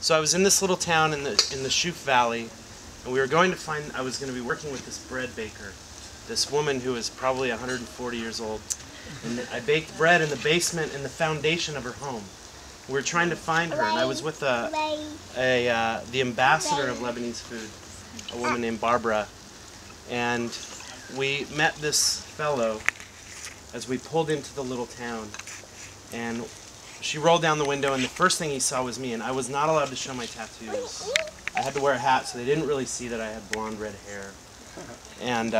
So I was in this little town in the Shuf Valley, and we were going to find. I was going to be working with this bread baker, this woman who was probably 140 years old, and I baked bread in the basement in the foundation of her home. We were trying to find her, and I was with the ambassador of Lebanese food, a woman named Barbara, and we met this fellow as we pulled into the little town, and she rolled down the window, and the first thing he saw was me, and I was not allowed to show my tattoos. I had to wear a hat, so they didn't really see that I had blonde red hair. And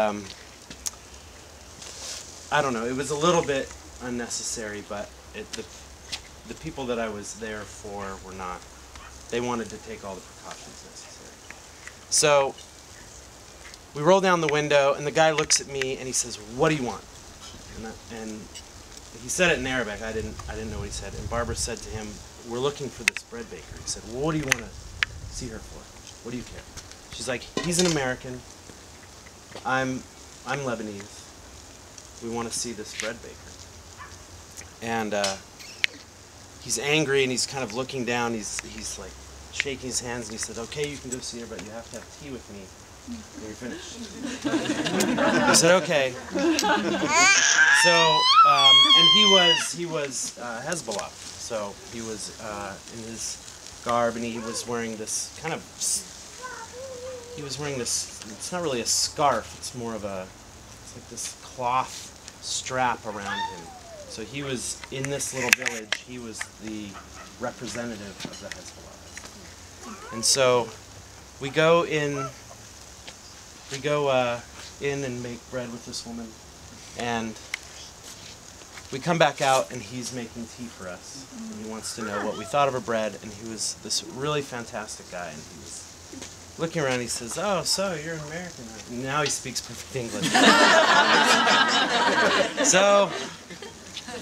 I don't know, it was a little bit unnecessary, but the people that I was there for were not. They wanted to take all the precautions necessary. So we roll down the window, and the guy looks at me, and he says, "What do you want?" And he said it in Arabic. I didn't know what he said. And Barbara said to him, "We're looking for this bread baker." He said, "Well, what do you want to see her for? What do you care?" She's like, "He's an American. I'm Lebanese. We want to see this bread baker." And he's angry, and he's kind of looking down. He's like shaking his hands, and he said, "Okay, you can go see her, but you have to have tea with me when you're finished." I said, "Okay." So, and he was Hezbollah. So he was in his garb, and he was wearing this kind of. He was wearing this. It's not really a scarf. It's more of a. It's like this cloth strap around him. So he was in this little village. He was the representative of the Hezbollah. And so we go in. We go in and make bread with this woman, and we come back out, and he's making tea for us. And he wants to know what we thought of our bread, and he was this really fantastic guy, and he was looking around. He says, "Oh, so you're an American?" And now he speaks perfect English. So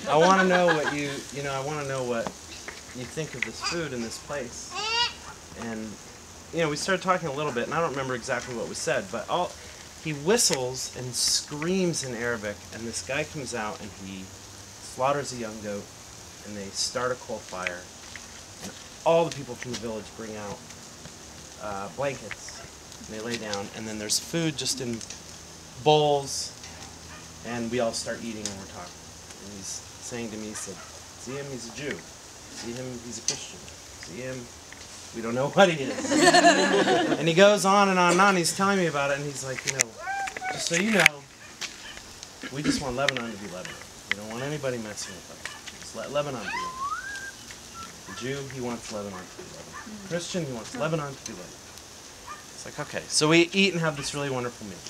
I want to know what I want to know what you think of this food in this place. And we started talking a little bit, and I don't remember exactly what was said, but he whistles and screams in Arabic, and this guy comes out, and he slaughters a young goat, and they start a coal fire, and all the people from the village bring out blankets, and they lay down, and then there's food just in bowls, and we all start eating, and we're talking. And he's saying to me, he said, "See him, he's a Jew. See him, he's a Christian. See him, we don't know what he is." And he goes on and on and on. He's telling me about it, and he's like, just so you know, we just want Lebanon to be Lebanon. We don't want anybody messing with us. Just let Lebanon be Lebanon. The Jew, he wants Lebanon to be Lebanon. Christian, he wants Lebanon to be Lebanon. It's like, okay. So we eat and have this really wonderful meal.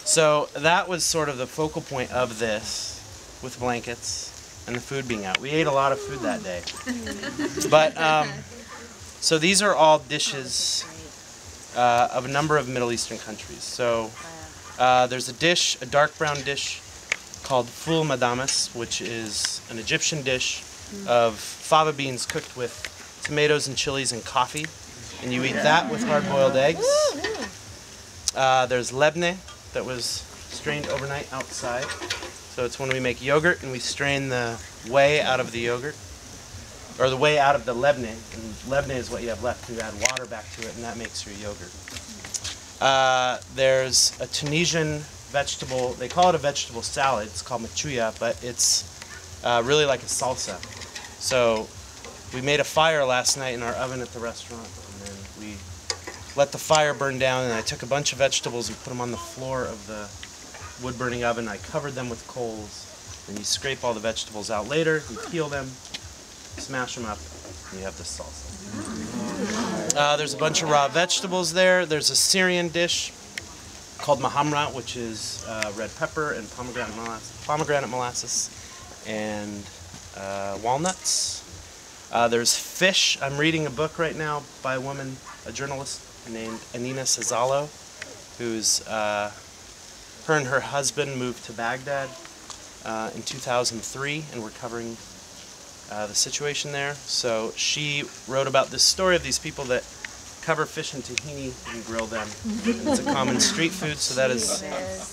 So that was sort of the focal point of this, with blankets and the food being out. We ate a lot of food that day. But so these are all dishes of a number of Middle Eastern countries. So there's a dark brown dish called ful madamas, which is an Egyptian dish of fava beans cooked with tomatoes and chilies and coffee. And you eat that with hard-boiled eggs. There's lebne that was strained overnight outside. So it's when we make yogurt and we strain the whey out of the yogurt. Or the whey out of the lebne, and lebne is what you have left. You add water back to it, and that makes your yogurt. There's a Tunisian vegetable, they call it a vegetable salad, it's called machuya, but it's really like a salsa. So we made a fire last night in our oven at the restaurant, and then we let the fire burn down, and I took a bunch of vegetables and put them on the floor of the wood-burning oven. I covered them with coals, and you scrape all the vegetables out later, you peel them, smash them up, and you have this salsa. There's a bunch of raw vegetables there. There's a Syrian dish called mahamra, which is red pepper and pomegranate molasses and walnuts. There's fish. I'm reading a book right now by a woman, a journalist named Anina Sazalo, who's her and her husband moved to Baghdad in 2003, and we're covering the situation there. So she wrote about this story of these people that cover fish in tahini and grill them. And it's a common street food, so that is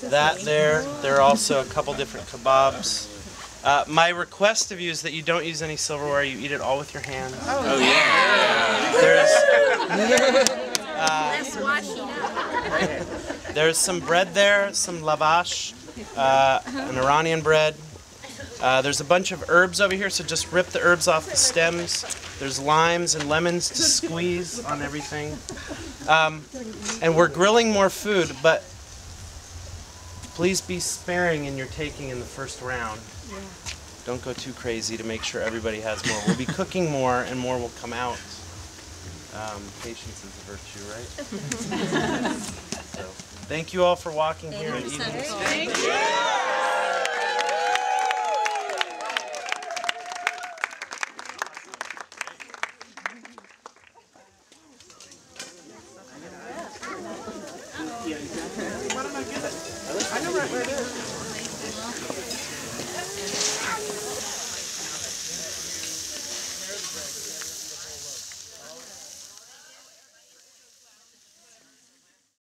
that there. There are also a couple different kebabs. My request of you is that you don't use any silverware, you eat it all with your hands. Oh yeah! There's Less washing up. There's some bread there, some lavash, an Iranian bread. There's a bunch of herbs over here, so just rip the herbs off the stems. There's limes and lemons to squeeze on everything. And we're grilling more food, but please be sparing in your taking in the first round. Don't go too crazy to make sure everybody has more. We'll be cooking more and more will come out. Patience is a virtue, right? So, thank you all for walking here and eating. Thank you.